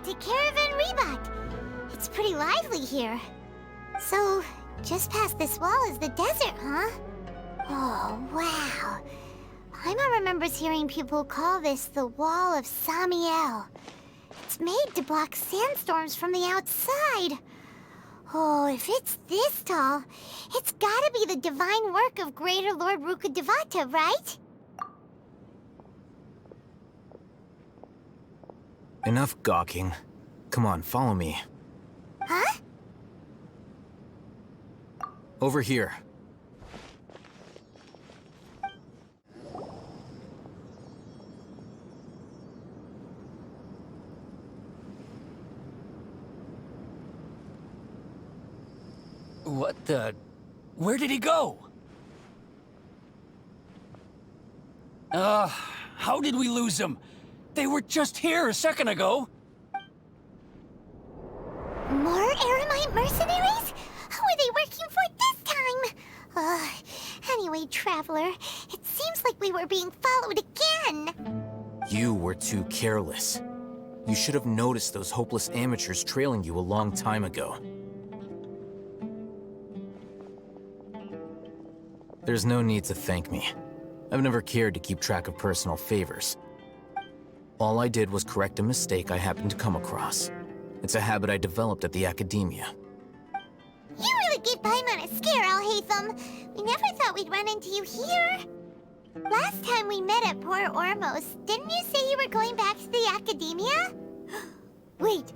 to Caravan Reebok. It's pretty lively here. So, just past this wall is the desert, huh? Oh, wow. Paimon remembers hearing people call this the Wall of Samiel. It's made to block sandstorms from the outside. Oh, if it's this tall, it's gotta be the divine work of Greater Lord Rukkhadevata, right? Enough gawking. Come on, follow me. Huh? Over here. What the... Where did he go? How did we lose him? They were just here a second ago. More Eremite mercenaries? Who are they working for this time? Anyway, Traveler, it seems like we were being followed again. You were too careless. You should have noticed those hopeless amateurs trailing you a long time ago. There's no need to thank me. I've never cared to keep track of personal favors. All I did was correct a mistake I happened to come across. It's a habit I developed at the Akademiya. You really gave Paimon a scare, Alhaitham. We never thought we'd run into you here. Last time we met at Port Ormos, didn't you say you were going back to the Akademiya? Wait,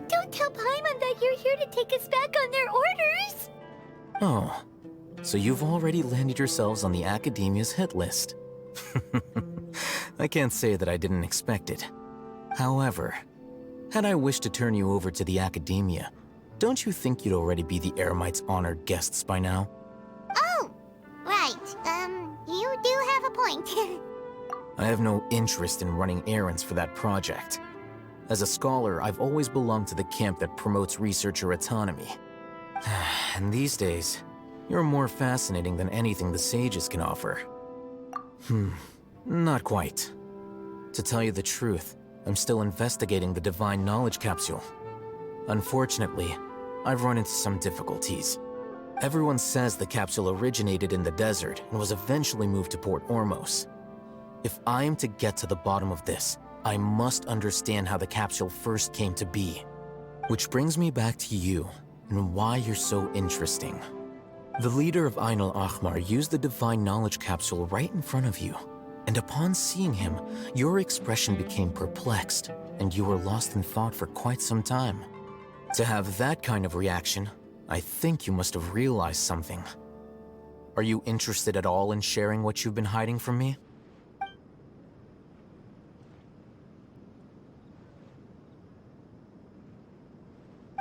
don't tell Paimon that you're here to take us back on their orders! Oh, so you've already landed yourselves on the Akademiya's hit list. I can't say that I didn't expect it. However, had I wished to turn you over to the Akademiya, don't you think you'd already be the Eremites' honored guests by now? Oh, right. You do have a point. I have no interest in running errands for that project. As a scholar, I've always belonged to the camp that promotes researcher autonomy. And these days, you're more fascinating than anything the sages can offer. Not quite. To tell you the truth, I'm still investigating the Divine Knowledge Capsule. Unfortunately, I've run into some difficulties. Everyone says the capsule originated in the desert and was eventually moved to Port Ormos. If I am to get to the bottom of this, I must understand how the capsule first came to be. Which brings me back to you, and why you're so interesting. The leader of Ain al-Ahmar used the Divine Knowledge Capsule right in front of you, and upon seeing him, your expression became perplexed, and you were lost in thought for quite some time. To have that kind of reaction, I think you must have realized something. Are you interested at all in sharing what you've been hiding from me?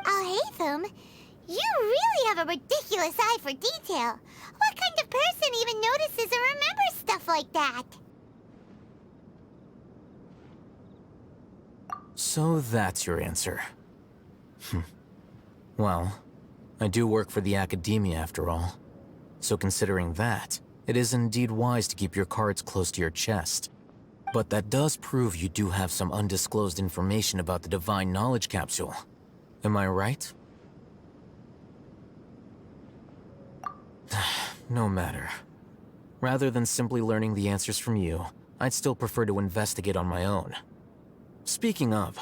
Alhaitham, you really have a ridiculous eye for detail. What kind of person even notices or remembers stuff like that? So that's your answer. Well, I do work for the Akademiya after all. So considering that, it is indeed wise to keep your cards close to your chest. But that does prove you do have some undisclosed information about the Divine Knowledge Capsule. Am I right? No matter. Rather than simply learning the answers from you, I'd still prefer to investigate on my own. Speaking of,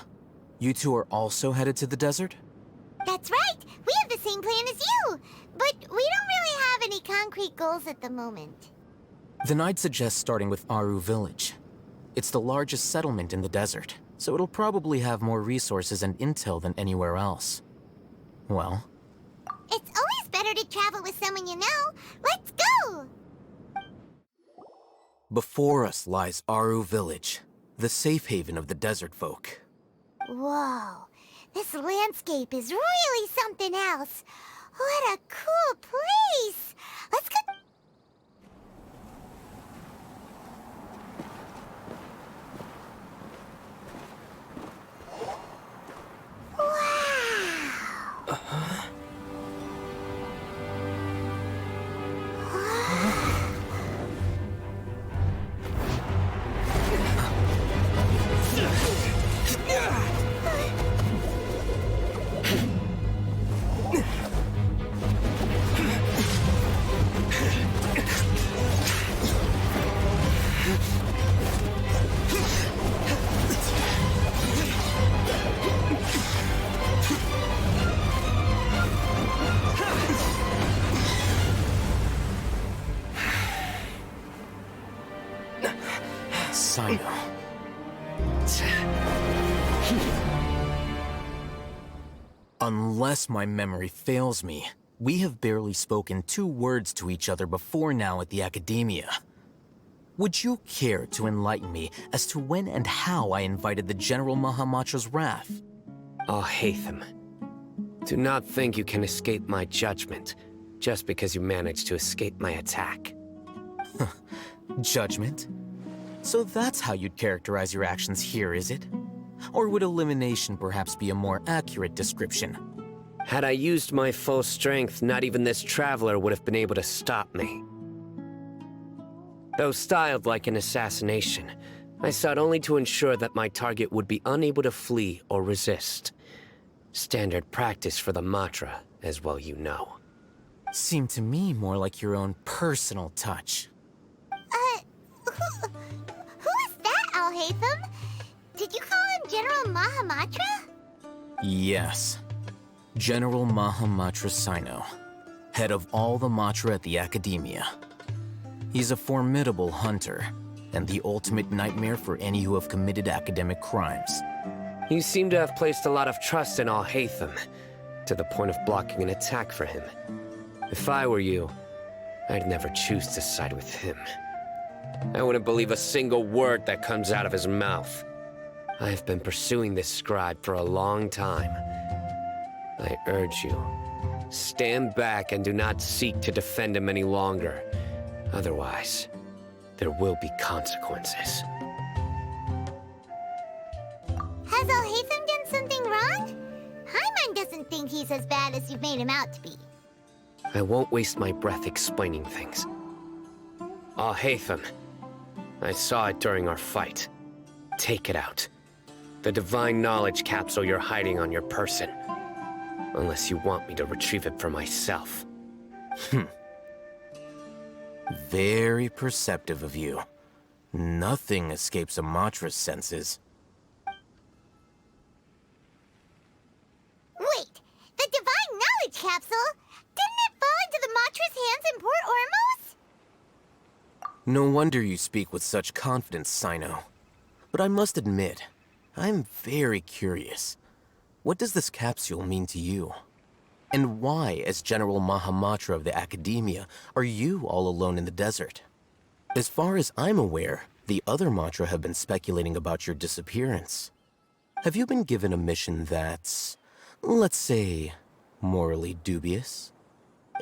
you two are also headed to the desert? That's right! We have the same plan as you! But we don't really have any concrete goals at the moment. Then I'd suggest starting with Aru Village. It's the largest settlement in the desert, so it'll probably have more resources and intel than anywhere else. Well? It's always better to travel with someone you know. Let's go! Before us lies Aru Village, the safe haven of the desert folk. Whoa, this landscape is really something else. What a cool place! Let's go... Wow! Sino. Unless my memory fails me, we have barely spoken 2 words to each other before now at the Akademiya. Would you care to enlighten me as to when and how I invited the General Mahamatra's wrath? Al-Haytham, do not think you can escape my judgment just because you managed to escape my attack. Judgment? So that's how you'd characterize your actions here, is it? Or would elimination perhaps be a more accurate description? Had I used my full strength, not even this traveler would have been able to stop me. Though styled like an assassination, I sought only to ensure that my target would be unable to flee or resist. Standard practice for the Matra, as well you know. Seemed to me more like your own personal touch. Who is that, Al-Haytham? Did you call him General Mahamatra? Yes. General Mahamatra Sino, head of all the Matra at the Akademiya. He's a formidable hunter, and the ultimate nightmare for any who have committed academic crimes. You seem to have placed a lot of trust in Al-Haytham, to the point of blocking an attack for him. If I were you, I'd never choose to side with him. I wouldn't believe a single word that comes out of his mouth. I've been pursuing this scribe for a long time. I urge you, stand back and do not seek to defend him any longer. Otherwise, there will be consequences. Has Al-Haytham done something wrong? Paimon doesn't think he's as bad as you've made him out to be. I won't waste my breath explaining things. Al-Haytham, I saw it during our fight. Take it out. The divine knowledge capsule you're hiding on your person. Unless you want me to retrieve it for myself. Very perceptive of you. Nothing escapes a Matra's senses. Wait, the divine knowledge capsule? Didn't it fall into the Matra's hands in Port Ormos? No wonder you speak with such confidence, Sino. But I must admit, I'm very curious. What does this capsule mean to you? And why, as General Mahamatra of the Akademiya, are you all alone in the desert? As far as I'm aware, the other Matra have been speculating about your disappearance. Have you been given a mission that's, let's say, morally dubious?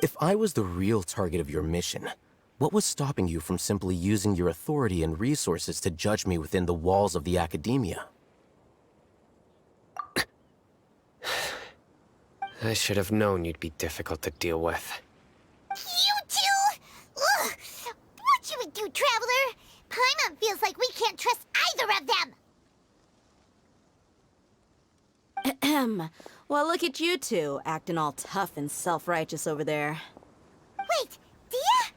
If I was the real target of your mission, what was stopping you from simply using your authority and resources to judge me within the walls of the Akademiya? I should have known you'd be difficult to deal with. You two? Ugh! What you would do, Traveler? Paimon feels like we can't trust either of them! Ahem. Well, look at you two, acting all tough and self-righteous over there. Wait, Dia?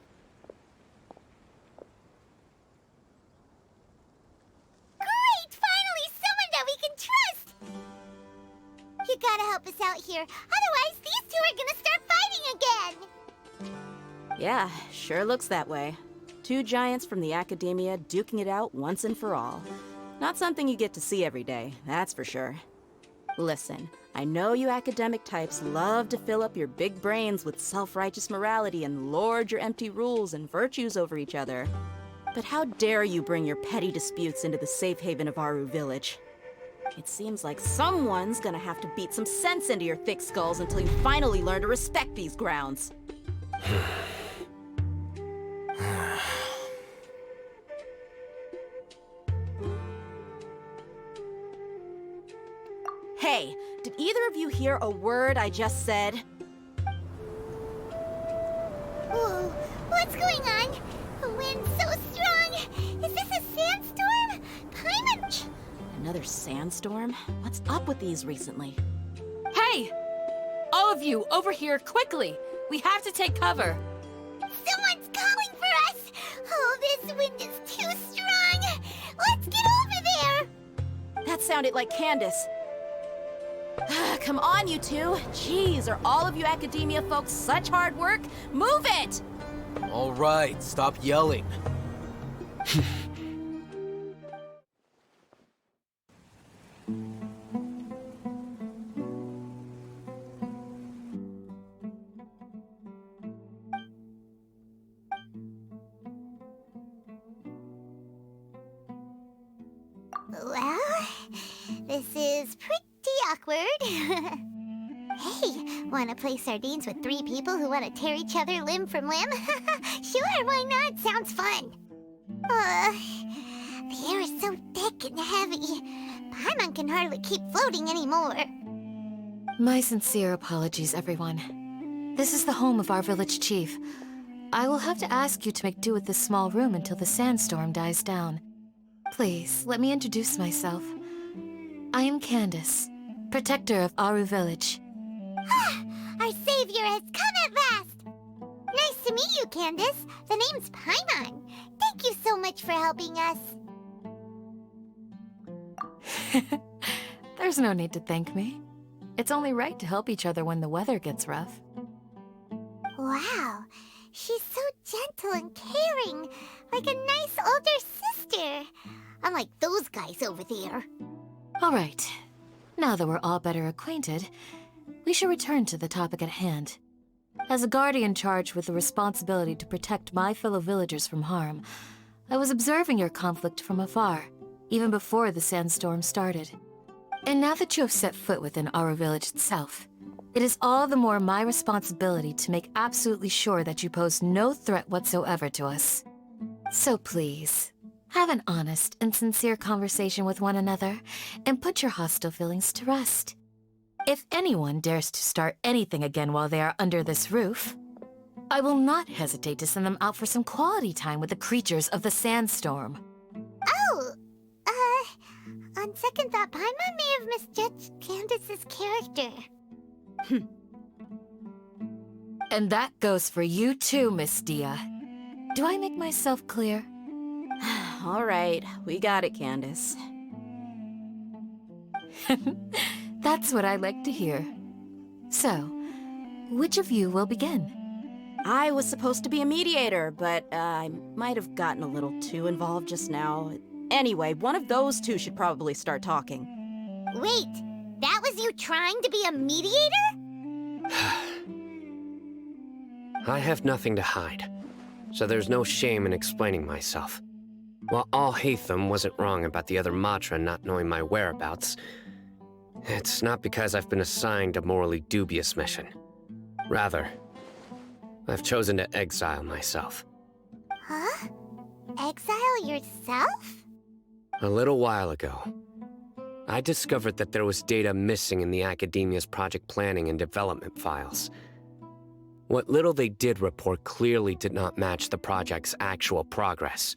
Great! Finally, someone that we can trust! You gotta help us out here, otherwise these two are gonna start fighting again! Yeah, sure looks that way. 2 giants from the Akademiya duking it out once and for all. Not something you get to see every day, that's for sure. Listen, I know you academic types love to fill up your big brains with self-righteous morality and lord your empty rules and virtues over each other. But how dare you bring your petty disputes into the safe haven of Aru Village? It seems like someone's gonna have to beat some sense into your thick skulls until you finally learn to respect these grounds. Hey, did either of you hear a word I just said? Whoa, what's going on? The wind's so strong! Is this a sandstorm? Paimon... Another sandstorm? What's up with these recently? Hey! All of you, over here, quickly! We have to take cover! Someone's calling for us! Oh, this wind is too strong! Let's get over there! That sounded like Candace. Come on, you two. Jeez, are all of you Akademiya folks such hard work? Move it! All right, stop yelling. Well, this is pretty awkward. Hey, wanna play sardines with 3 people who wanna tear each other limb from limb? Sure, why not? Sounds fun. The air is so thick and heavy. Paimon can hardly keep floating anymore. My sincere apologies, everyone. This is the home of our village chief. I will have to ask you to make do with this small room until the sandstorm dies down. Please, let me introduce myself. I am Candace, protector of Aru Village. Our savior has come at last! Nice to meet you, Candace. The name's Paimon. Thank you so much for helping us. There's no need to thank me. It's only right to help each other when the weather gets rough. Wow, she's so gentle and caring, like a nice older sister. Unlike those guys over there. All right. Now that we're all better acquainted, we should return to the topic at hand. As a guardian charged with the responsibility to protect my fellow villagers from harm, I was observing your conflict from afar, even before the sandstorm started. And now that you have set foot within our village itself, it is all the more my responsibility to make absolutely sure that you pose no threat whatsoever to us. So please, have an honest and sincere conversation with one another, and put your hostile feelings to rest. If anyone dares to start anything again while they are under this roof, I will not hesitate to send them out for some quality time with the creatures of the sandstorm. Oh, on second thought, Paimon may have misjudged Candace's character. And that goes for you too, Miss Dia. Do I make myself clear? All right, we got it, Candace. That's what I like to hear. So, which of you will begin? I was supposed to be a mediator, but I might have gotten a little too involved just now. Anyway, one of those two should probably start talking. Wait, that was you trying to be a mediator? I have nothing to hide, so there's no shame in explaining myself. While Alhaitham wasn't wrong about the other Matra not knowing my whereabouts, it's not because I've been assigned a morally dubious mission. Rather, I've chosen to exile myself. Huh? Exile yourself? A little while ago, I discovered that there was data missing in the Akademiya's project planning and development files. What little they did report clearly did not match the project's actual progress.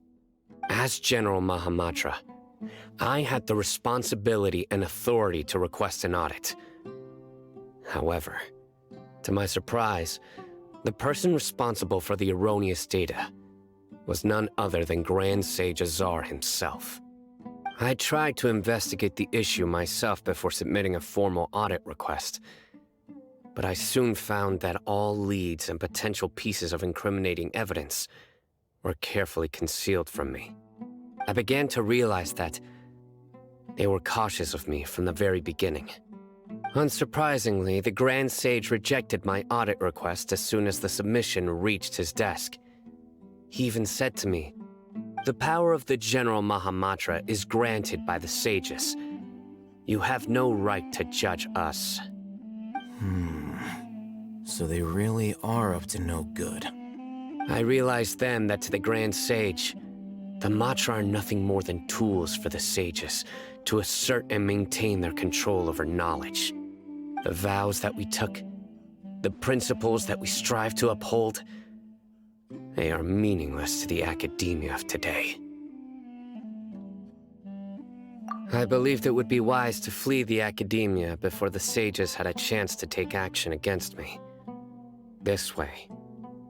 As General Mahamatra, I had the responsibility and authority to request an audit. However, to my surprise, the person responsible for the erroneous data was none other than Grand Sage Azar himself. I tried to investigate the issue myself before submitting a formal audit request, but I soon found that all leads and potential pieces of incriminating evidence were carefully concealed from me. I began to realize that they were cautious of me from the very beginning. Unsurprisingly, the Grand Sage rejected my audit request as soon as the submission reached his desk. He even said to me, "The power of the General Mahamatra is granted by the sages. You have no right to judge us." So they really are up to no good. I realized then that to the Grand Sage, the Matra are nothing more than tools for the sages to assert and maintain their control over knowledge. The vows that we took, the principles that we strive to uphold, they are meaningless to the Akademiya of today. I believed it would be wise to flee the Akademiya before the sages had a chance to take action against me. This way,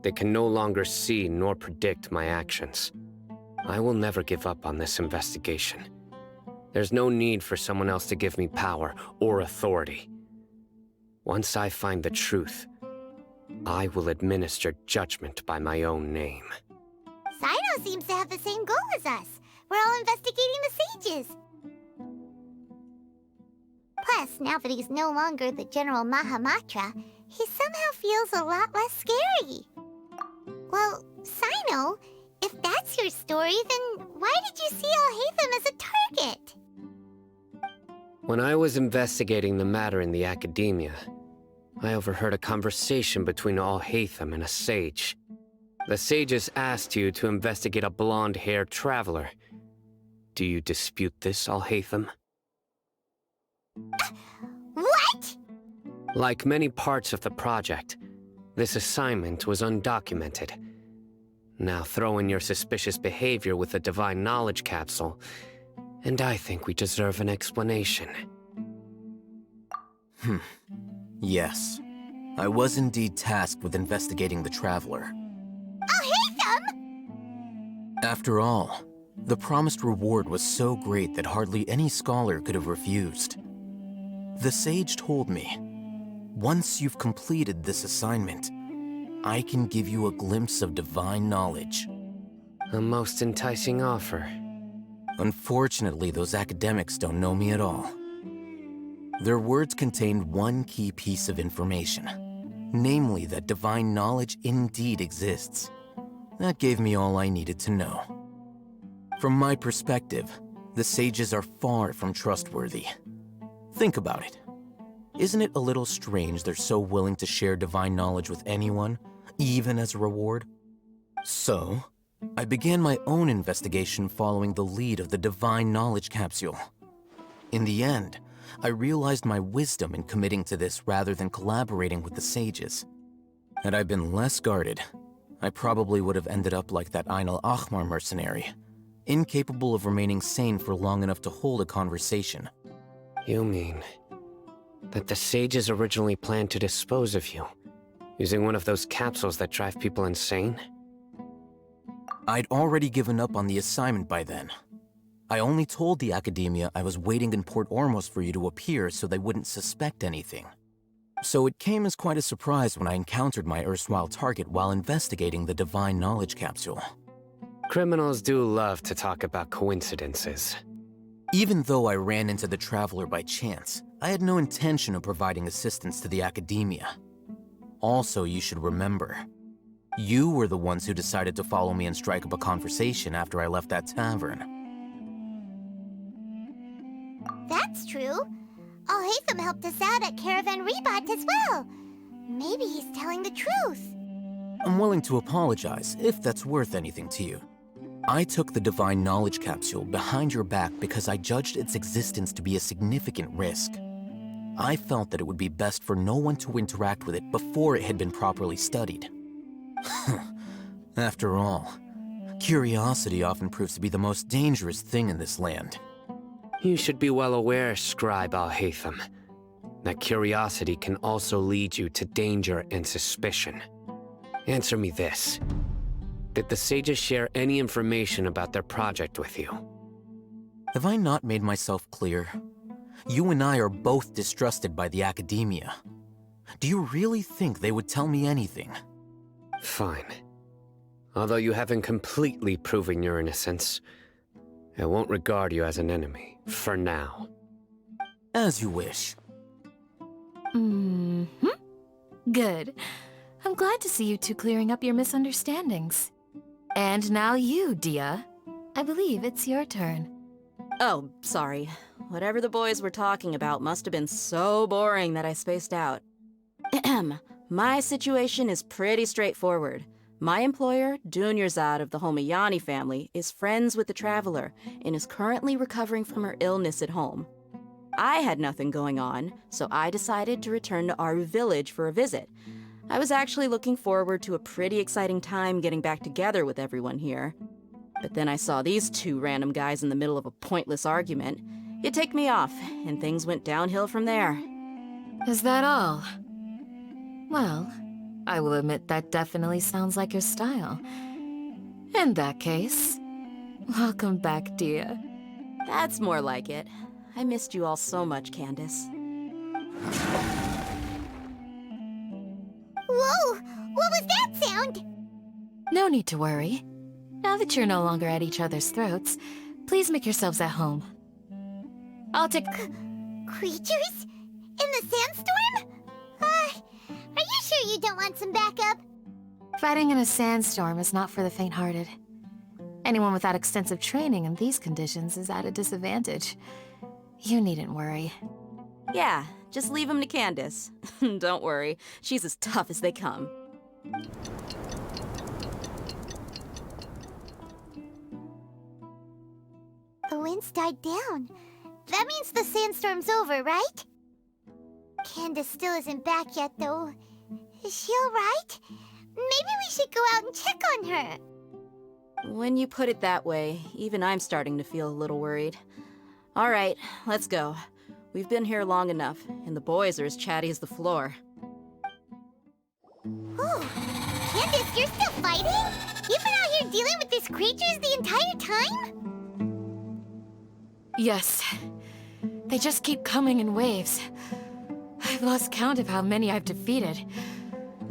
they can no longer see nor predict my actions. I will never give up on this investigation. There's no need for someone else to give me power or authority. Once I find the truth, I will administer judgment by my own name. Sino seems to have the same goal as us. We're all investigating the sages. guess now that he's no longer the General Mahamatra, he somehow feels a lot less scary. Well, Sino, if that's your story, then why did you see Alhaitham as a target? When I was investigating the matter in the Akademiya, I overheard a conversation between Alhaitham and a sage. The sages asked you to investigate a blonde-haired traveler. Do you dispute this, Alhaitham? What? Like many parts of the project, this assignment was undocumented. Now throw in your suspicious behavior with the Divine Knowledge Capsule, and I think we deserve an explanation. Yes. I was indeed tasked with investigating the Traveler. Alhaitham! After all, the promised reward was so great that hardly any scholar could have refused. The sage told me, once you've completed this assignment, I can give you a glimpse of divine knowledge. A most enticing offer. Unfortunately, those academics don't know me at all. Their words contained one key piece of information, namely that divine knowledge indeed exists. That gave me all I needed to know. From my perspective, the sages are far from trustworthy. Think about it. Isn't it a little strange they're so willing to share divine knowledge with anyone, even as a reward? So, I began my own investigation following the lead of the Divine Knowledge Capsule. In the end, I realized my wisdom in committing to this rather than collaborating with the sages. Had I been less guarded, I probably would have ended up like that Ain al-Ahmar mercenary, incapable of remaining sane for long enough to hold a conversation. You mean that the sages originally planned to dispose of you, using one of those capsules that drive people insane? I'd already given up on the assignment by then. I only told the Akademiya I was waiting in Port Ormos for you to appear so they wouldn't suspect anything. So it came as quite a surprise when I encountered my erstwhile target while investigating the Divine Knowledge Capsule. Criminals do love to talk about coincidences. Even though I ran into the Traveler by chance, I had no intention of providing assistance to the Akademiya. Also, you should remember, you were the ones who decided to follow me and strike up a conversation after I left that tavern. That's true. Alhaitham helped us out at Caravan Rebat as well. Maybe he's telling the truth. I'm willing to apologize, if that's worth anything to you. I took the Divine Knowledge Capsule behind your back because I judged its existence to be a significant risk. I felt that it would be best for no one to interact with it before it had been properly studied. After all, curiosity often proves to be the most dangerous thing in this land. You should be well aware, Scribe Alhaitham, that curiosity can also lead you to danger and suspicion. Answer me this. Did the sages share any information about their project with you? Have I not made myself clear? You and I are both distrusted by the Akademiya. Do you really think they would tell me anything? Fine. Although you haven't completely proven your innocence, I won't regard you as an enemy, for now. As you wish. Good. I'm glad to see you two clearing up your misunderstandings. And now you, Dia. I believe it's your turn. Oh, sorry. Whatever the boys were talking about must have been so boring that I spaced out. My situation is pretty straightforward. My employer, Dunyarzad of the Homayani family, is friends with the Traveler and is currently recovering from her illness at home. I had nothing going on, so I decided to return to Aru village for a visit. I was actually looking forward to a pretty exciting time getting back together with everyone here. But then I saw these two random guys in the middle of a pointless argument. It ticked me off, and things went downhill from there. Is that all? Well, I will admit that definitely sounds like your style. In that case, welcome back, Dia. That's more like it. I missed you all so much, Candace. Whoa! What was that sound? No need to worry. Now that you're no longer at each other's throats, please make yourselves at home. I'll take... Creatures? In the sandstorm? Are you sure you don't want some backup? Fighting in a sandstorm is not for the faint-hearted. Anyone without extensive training in these conditions is at a disadvantage. You needn't worry. Yeah, just leave him to Candace. Don't worry, she's as tough as they come. The wind's died down. That means the sandstorm's over, right? Candace still isn't back yet, though. Is she alright? Maybe we should go out and check on her. When you put it that way, even I'm starting to feel a little worried. All right, let's go. We've been here long enough, and the boys are as chatty as the floor. Ooh, Candace, you're still fighting? You've been out here dealing with these creatures the entire time? Yes. They just keep coming in waves. I've lost count of how many I've defeated.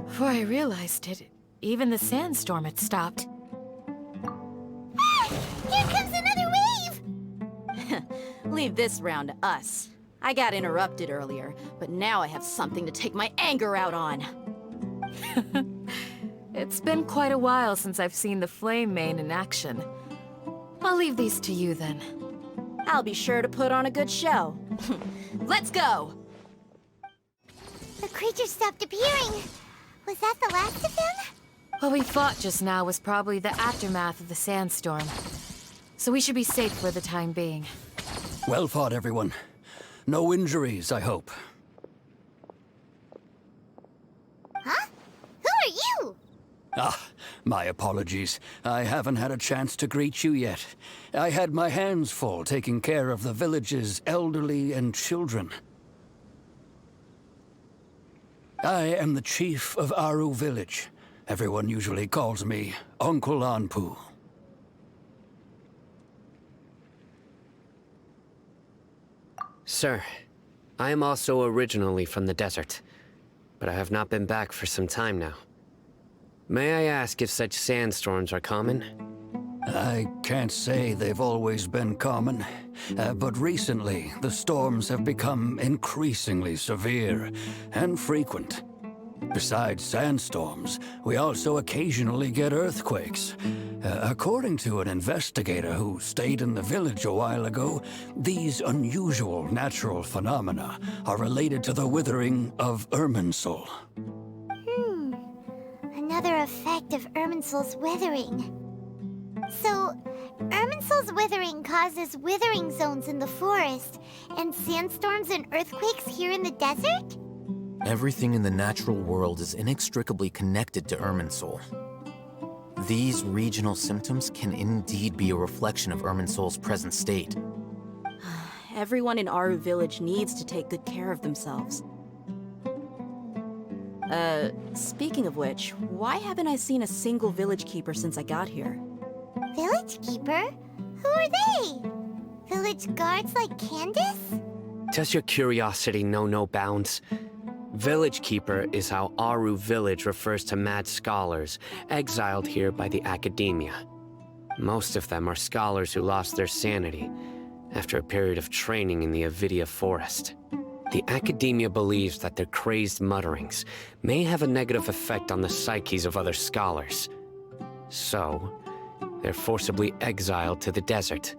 Before I realized it, even the sandstorm had stopped. Ah! Here comes another wave! Leave this round to us. I got interrupted earlier, but now I have something to take my anger out on. It's been quite a while since I've seen the Flame Mane in action. I'll leave these to you then. I'll be sure to put on a good show. Let's go! The creatures stopped appearing. Was that the last of them? What we fought just now was probably the aftermath of the sandstorm. So we should be safe for the time being. Well fought, everyone. No injuries, I hope. Huh? Who are you? Ah, my apologies. I haven't had a chance to greet you yet. I had my hands full taking care of the village's elderly and children. I am the chief of Aru village. Everyone usually calls me Uncle Anpu. Sir, I am also originally from the desert, but I have not been back for some time now. May I ask if such sandstorms are common? I can't say they've always been common, but recently the storms have become increasingly severe and frequent. Besides sandstorms, we also occasionally get earthquakes. According to an investigator who stayed in the village a while ago, these unusual natural phenomena are related to the withering of Irminsul. Another effect of Irminsul's withering. So, Irminsul's withering causes withering zones in the forest, and sandstorms and earthquakes here in the desert? Everything in the natural world is inextricably connected to Irminsul. These regional symptoms can indeed be a reflection of Irminsul's present state. Everyone in Aru village needs to take good care of themselves. Speaking of which, why haven't I seen a single village keeper since I got here? Village keeper? Who are they? Village guards like Candace? Does your curiosity know no bounds? Village Keeper is how Aru village refers to mad scholars exiled here by the Akademiya. Most of them are scholars who lost their sanity after a period of training in the Avidya forest. The Akademiya believes that their crazed mutterings may have a negative effect on the psyches of other scholars. So, they're forcibly exiled to the desert.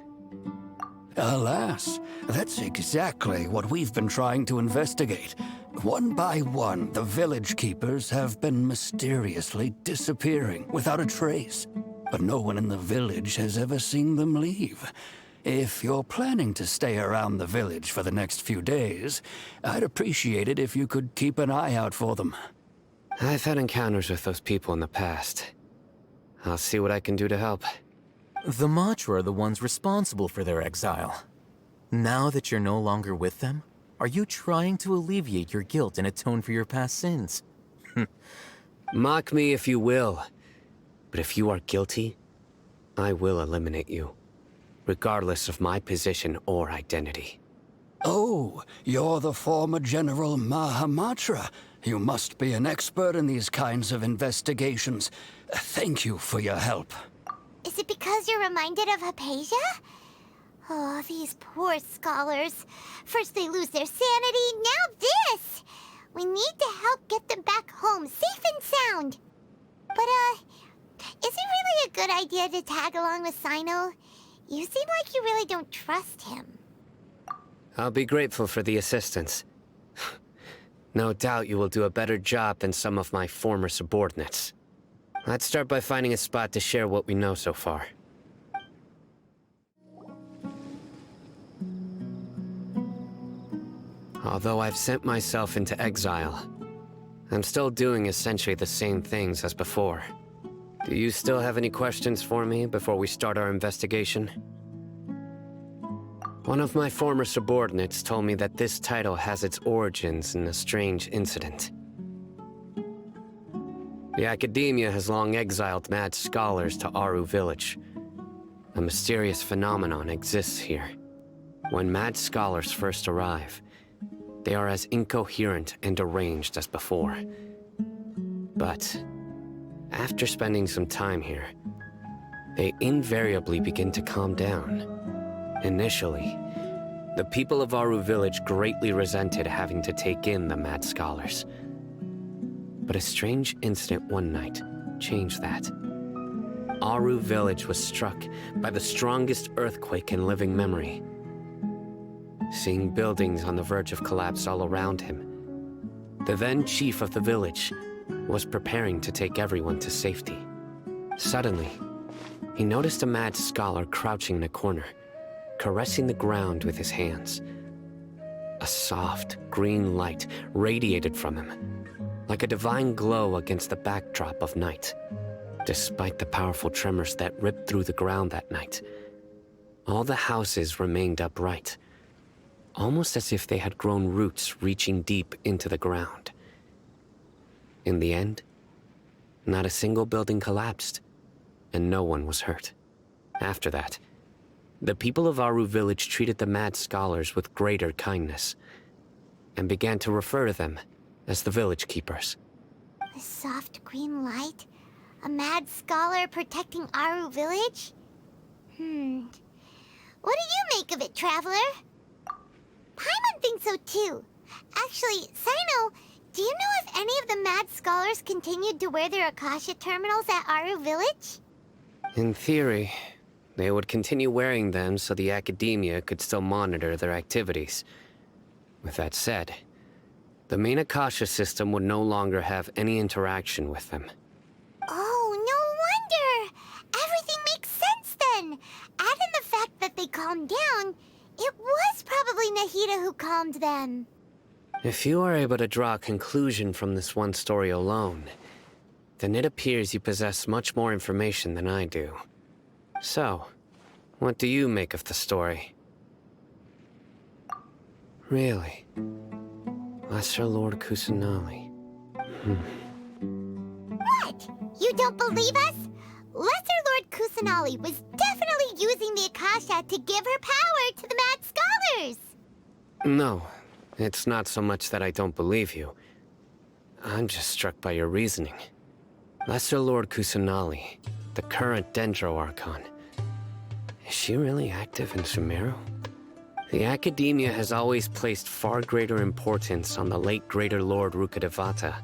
Alas, that's exactly what we've been trying to investigate. One by one, the village keepers have been mysteriously disappearing without a trace. But no one in the village has ever seen them leave. If you're planning to stay around the village for the next few days, I'd appreciate it if you could keep an eye out for them. I've had encounters with those people in the past. I'll see what I can do to help. The Matra are the ones responsible for their exile. Now that you're no longer with them, are you trying to alleviate your guilt and atone for your past sins? Mock me if you will, but if you are guilty, I will eliminate you, regardless of my position or identity. Oh, you're the former General Mahamatra. You must be an expert in these kinds of investigations. Thank you for your help. Is it because you're reminded of Hypatia? Oh, these poor scholars. First they lose their sanity, now this! We need to help get them back home, safe and sound. But, is it really a good idea to tag along with Sino? You seem like you really don't trust him. I'll be grateful for the assistance. No doubt you will do a better job than some of my former subordinates. Let's start by finding a spot to share what we know so far. Although I've sent myself into exile, I'm still doing essentially the same things as before. Do you still have any questions for me before we start our investigation? One of my former subordinates told me that this title has its origins in a strange incident. The Akademiya has long exiled mad scholars to Aru village. A mysterious phenomenon exists here. When mad scholars first arrive, they are as incoherent and deranged as before. But after spending some time here, they invariably begin to calm down. Initially, the people of Aru village greatly resented having to take in the mad scholars. But a strange incident one night changed that. Aru village was struck by the strongest earthquake in living memory. Seeing buildings on the verge of collapse all around him, the then chief of the village was preparing to take everyone to safety. Suddenly, he noticed a mad scholar crouching in a corner, caressing the ground with his hands. A soft, green light radiated from him, like a divine glow against the backdrop of night. Despite the powerful tremors that ripped through the ground that night, all the houses remained upright, almost as if they had grown roots reaching deep into the ground. In the end, not a single building collapsed, and no one was hurt. After that, the people of Aru village treated the mad scholars with greater kindness, and began to refer to them as the village keepers. A soft green light? A mad scholar protecting Aru village? What do you make of it, Traveler? Paimon thinks so too. Actually, Sino, do you know if any of the mad scholars continued to wear their Akasha terminals at Aru village? In theory, they would continue wearing them so the Akademiya could still monitor their activities. With that said, the main Akasha system would no longer have any interaction with them. Oh, no wonder! Everything makes sense then! Add in the fact that they calmed down, it was probably Nahida who calmed them. If you are able to draw a conclusion from this one story alone, then it appears you possess much more information than I do. So, what do you make of the story? Really? Lesser Lord Kusanali. What? You don't believe us? Lesser Lord Kusanali was definitely using the Akasha to give her power to the mad scholars! No, it's not so much that I don't believe you. I'm just struck by your reasoning. Lesser Lord Kusanali, the current Dendro Archon. Is she really active in Sumeru? The Akademiya has always placed far greater importance on the late Greater Lord Rukkhadevata.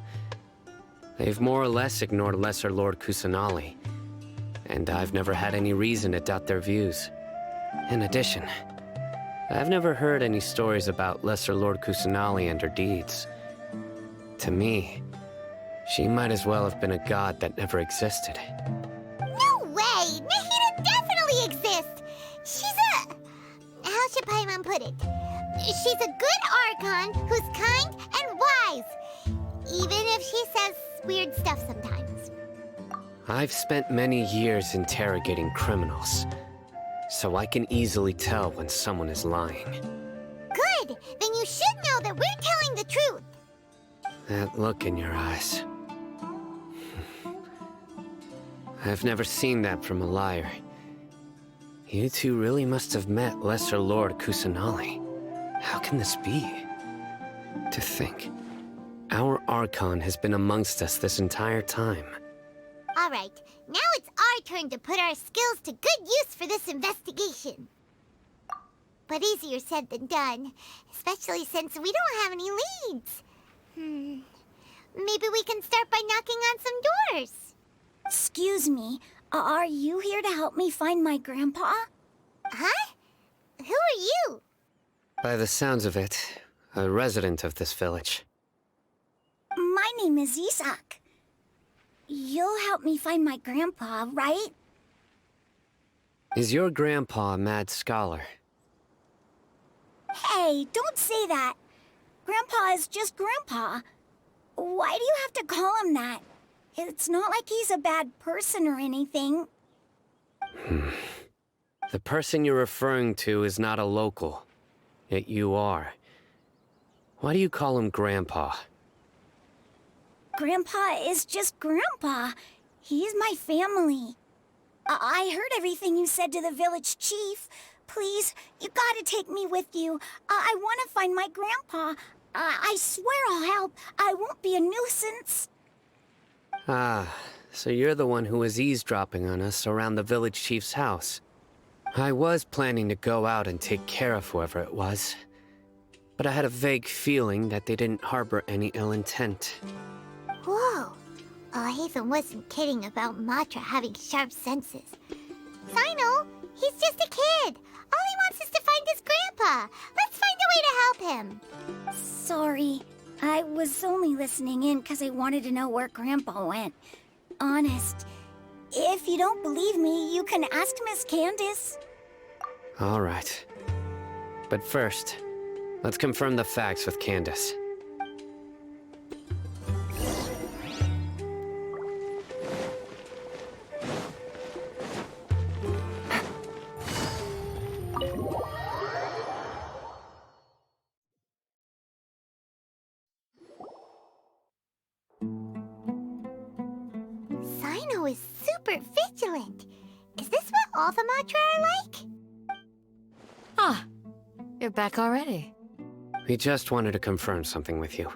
They've more or less ignored Lesser Lord Kusanali, and I've never had any reason to doubt their views. In addition, I've never heard any stories about Lesser Lord Kusanali and her deeds. To me, she might as well have been a god that never existed. No way! Nahida definitely exists! She's a... how should Paimon put it? She's a good Archon who's kind and wise, even if she says weird stuff sometimes. I've spent many years interrogating criminals, so I can easily tell when someone is lying. Good! Then you should know that we're telling the truth! That look in your eyes. I've never seen that from a liar. You two really must have met Lesser Lord Kusanali. How can this be? To think, our Archon has been amongst us this entire time. Alright, now it's our turn to put our skills to good use for this investigation. but easier said than done. Especially since we don't have any leads. Maybe we can start by knocking on some doors. Excuse me, are you here to help me find my grandpa? Huh? Who are you? By the sounds of it, a resident of this village. My name is Isak. You'll help me find my grandpa, right? Is your grandpa a mad scholar? Hey, don't say that. Grandpa is just Grandpa. Why do you have to call him that? It's not like he's a bad person or anything. The person you're referring to is not a local. Yet you are. Why do you call him Grandpa? Grandpa is just Grandpa. He's my family. I heard everything you said to the village chief. Please, you gotta take me with you. I want to find my grandpa. I swear I'll help. I won't be a nuisance. Ah, so you're the one who was eavesdropping on us around the village chief's house. I was planning to go out and take care of whoever it was. But I had a vague feeling that they didn't harbor any ill intent. Whoa. Haytham wasn't kidding about Matra having sharp senses. Sino, he's just a kid. All he wants is to find his grandpa. Let's find a way to help him. Sorry. I was only listening in because I wanted to know where Grandpa went. Honest. If you don't believe me, you can ask Miss Candace. All right. But first, let's confirm the facts with Candace. Sino is super vigilant. Is this what all the Matra are like? Ah, you're back already. We just wanted to confirm something with you.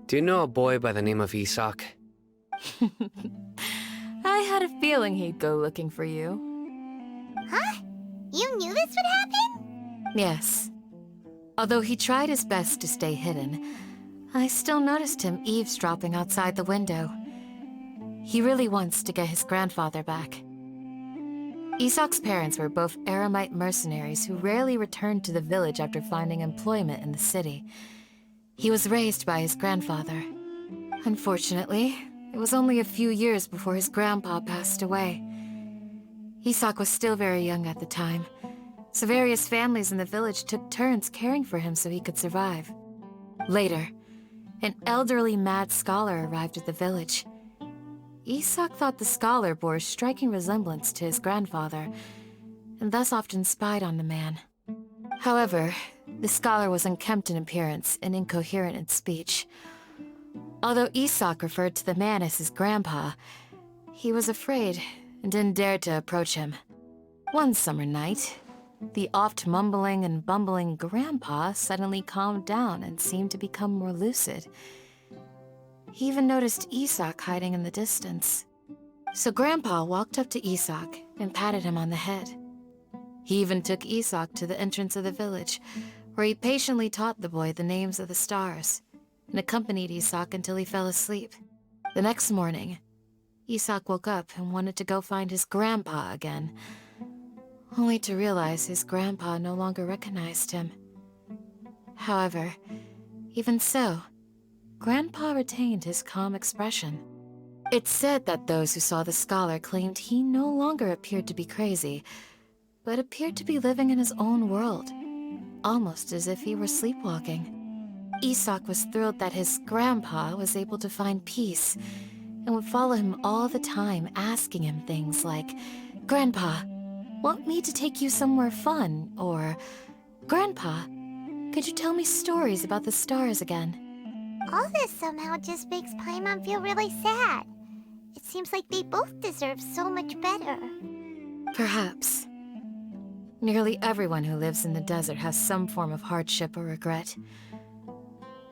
Do you know a boy by the name of Isak? I had a feeling he'd go looking for you. Huh? You knew this would happen? Yes. Although he tried his best to stay hidden, I still noticed him eavesdropping outside the window. He really wants to get his grandfather back. Isak's parents were both Aramite mercenaries who rarely returned to the village after finding employment in the city. He was raised by his grandfather. Unfortunately, it was only a few years before his grandpa passed away. Isak was still very young at the time, so various families in the village took turns caring for him so he could survive. Later, an elderly mad scholar arrived at the village. Isak thought the scholar bore a striking resemblance to his grandfather, and thus often spied on the man. However, the scholar was unkempt in appearance and incoherent in speech. Although Isak referred to the man as his grandpa, he was afraid and didn't dare to approach him. One summer night, the oft mumbling and bumbling grandpa suddenly calmed down and seemed to become more lucid. He even noticed Isak hiding in the distance. So Grandpa walked up to Isak and patted him on the head. He even took Isak to the entrance of the village, where he patiently taught the boy the names of the stars, and accompanied Isak until he fell asleep. The next morning, Isak woke up and wanted to go find his grandpa again, only to realize his grandpa no longer recognized him. However, even so, Grandpa retained his calm expression. It's said that those who saw the scholar claimed he no longer appeared to be crazy, but appeared to be living in his own world, almost as if he were sleepwalking. Isak was thrilled that his grandpa was able to find peace, and would follow him all the time, asking him things like, "Grandpa, want me to take you somewhere fun?" Or, "Grandpa, could you tell me stories about the stars again?" All this somehow just makes Paimon feel really sad. It seems like they both deserve so much better. Perhaps. Nearly everyone who lives in the desert has some form of hardship or regret.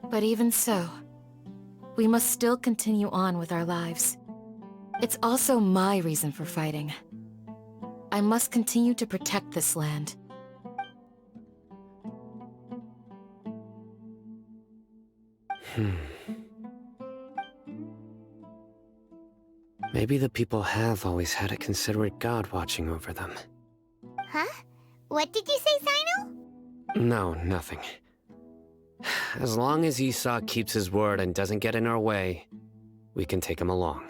But even so, we must still continue on with our lives. It's also my reason for fighting. I must continue to protect this land. Maybe the people have always had a considerate god watching over them. Huh? What did you say, Sino? No, nothing. As long as Esau keeps his word and doesn't get in our way, we can take him along.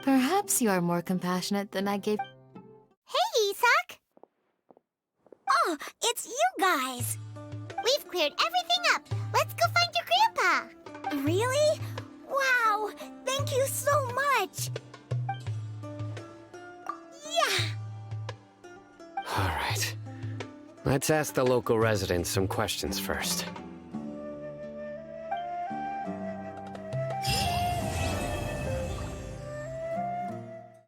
Perhaps you are more compassionate than I gave. Hey, Isak! Oh, it's you guys! We've cleared everything up. Let's go find your grandpa. Really? Wow! Thank you so much! Yeah! All right. Let's ask the local residents some questions first.